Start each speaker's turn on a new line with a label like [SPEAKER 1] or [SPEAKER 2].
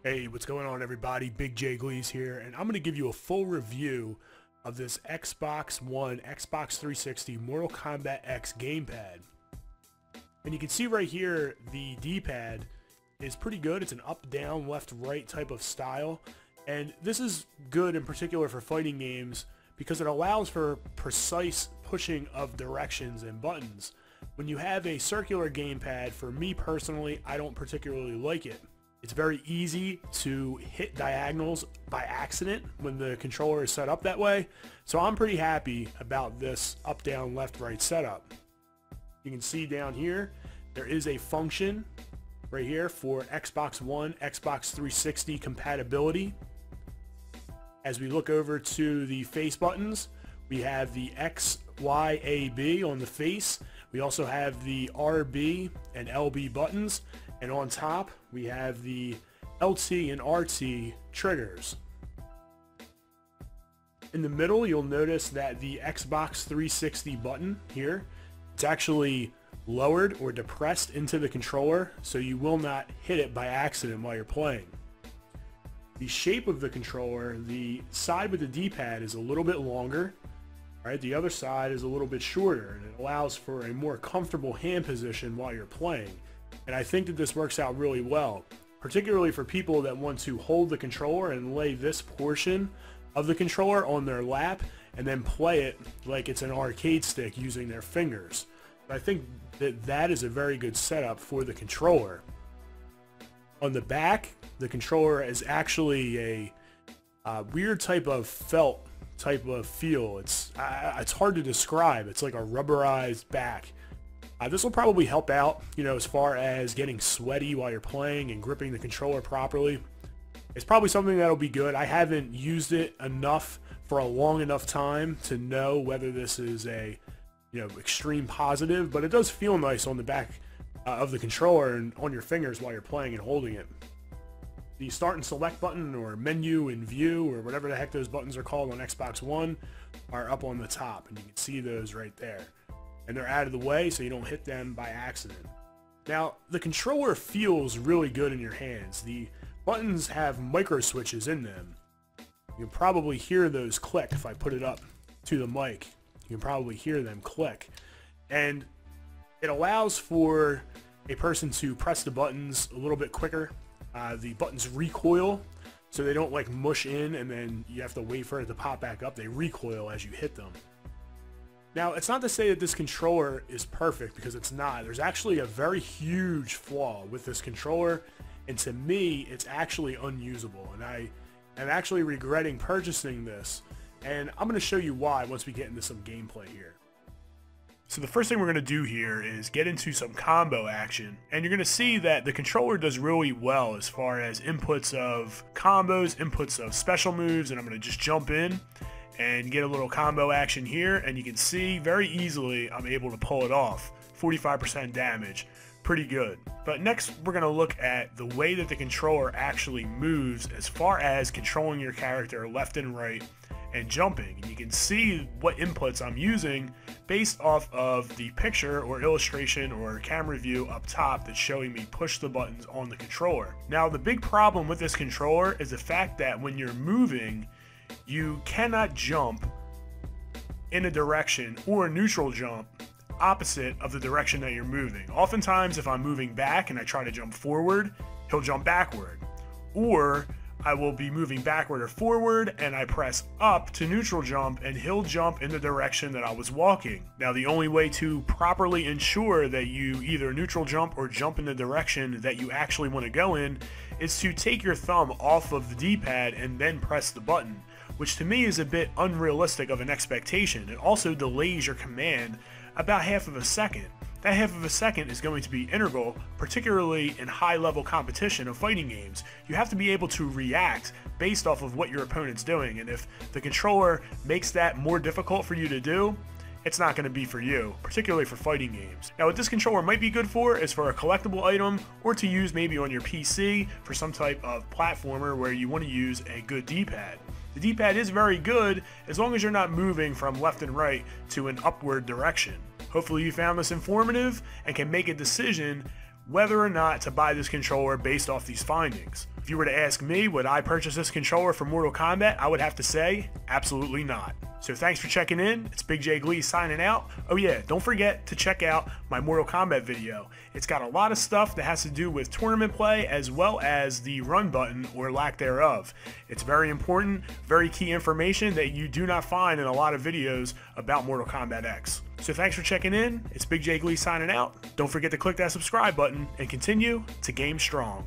[SPEAKER 1] Hey, what's going on everybody? Big J Gleez here, and I'm going to give you a full review of this Xbox One, Xbox 360 Mortal Kombat X Gamepad. And you can see right here, the D-pad is pretty good. It's an up, down, left, right type of style. And this is good in particular for fighting games because it allows for precise pushing of directions and buttons. When you have a circular gamepad, for me personally, I don't particularly like it. It's very easy to hit diagonals by accident when the controller is set up that way. So I'm pretty happy about this up, down, left, right setup. You can see down here, there is a function right here for Xbox One, Xbox 360 compatibility. As we look over to the face buttons, we have the X, Y, A, B on the face. We also have the RB and LB buttons. And on top, we have the LT and RT triggers. In the middle, you'll notice that the Xbox 360 button here, it's actually lowered or depressed into the controller, so you will not hit it by accident while you're playing. The shape of the controller, the side with the D-pad is a little bit longer, right? The other side is a little bit shorter, and it allows for a more comfortable hand position while you're playing. And I think that this works out really well, particularly for people that want to hold the controller and lay this portion of the controller on their lap and then play it like it's an arcade stick using their fingers. I think that that is a very good setup for the controller. On the back, the controller is actually a weird type of felt type of feel. It's hard to describe. It's like a rubberized back. This will probably help out, as far as getting sweaty while you're playing and gripping the controller properly. It's probably something that'll be good. I haven't used it enough for a long enough time to know whether this is a, extreme positive, but it does feel nice on the back of the controller and on your fingers while you're playing and holding it. The start and select button or menu and view or whatever the heck those buttons are called on Xbox One are up on the top, and you can see those right there. And they're out of the way so you don't hit them by accident. Now, the controller feels really good in your hands. The buttons have micro switches in them. You can probably hear those click if I put it up to the mic. You can probably hear them click. And it allows for a person to press the buttons a little bit quicker. The buttons recoil so they don't like mush in and then you have to wait for it to pop back up. They recoil as you hit them. Now, it's not to say that this controller is perfect, because it's not. There's actually a very huge flaw with this controller, and to me, it's actually unusable. And I am actually regretting purchasing this, and I'm going to show you why once we get into some gameplay here. So the first thing we're going to do here is get into some combo action, and you're going to see that the controller does really well as far as inputs of combos, inputs of special moves, and I'm going to just jump in and get a little combo action here, and you can see very easily I'm able to pull it off. 45% damage, pretty good. But next we're going to look at the way that the controller actually moves as far as controlling your character left and right and jumping. And you can see what inputs I'm using based off of the picture or illustration or camera view up top that's showing me push the buttons on the controller. Now, the big problem with this controller is the fact that when you're moving, you cannot jump in a direction or a neutral jump opposite of the direction that you're moving. Oftentimes, if I'm moving back and I try to jump forward, he'll jump backward. Or I will be moving backward or forward and I press up to neutral jump and he'll jump in the direction that I was walking. Now, the only way to properly ensure that you either neutral jump or jump in the direction that you actually want to go in is to take your thumb off of the D-pad and then press the button, which to me is a bit unrealistic of an expectation. It also delays your command about half of a second. That half of a second is going to be integral, particularly in high-level competition of fighting games. You have to be able to react based off of what your opponent's doing, and if the controller makes that more difficult for you to do, it's not going to be for you, particularly for fighting games. Now, what this controller might be good for is for a collectible item, or to use maybe on your PC for some type of platformer where you want to use a good D-pad. The D-pad is very good as long as you're not moving from left and right to an upward direction. Hopefully you found this informative and can make a decision whether or not to buy this controller based off these findings. If you were to ask me, would I purchase this controller for Mortal Kombat, I would have to say, absolutely not. So thanks for checking in. It's Big J Gleez signing out. Oh yeah, don't forget to check out my Mortal Kombat video. It's got a lot of stuff that has to do with tournament play as well as the run button or lack thereof. It's very important, very key information that you do not find in a lot of videos about Mortal Kombat X. So thanks for checking in. It's Big J Gleez signing out. Don't forget to click that subscribe button and continue to game strong.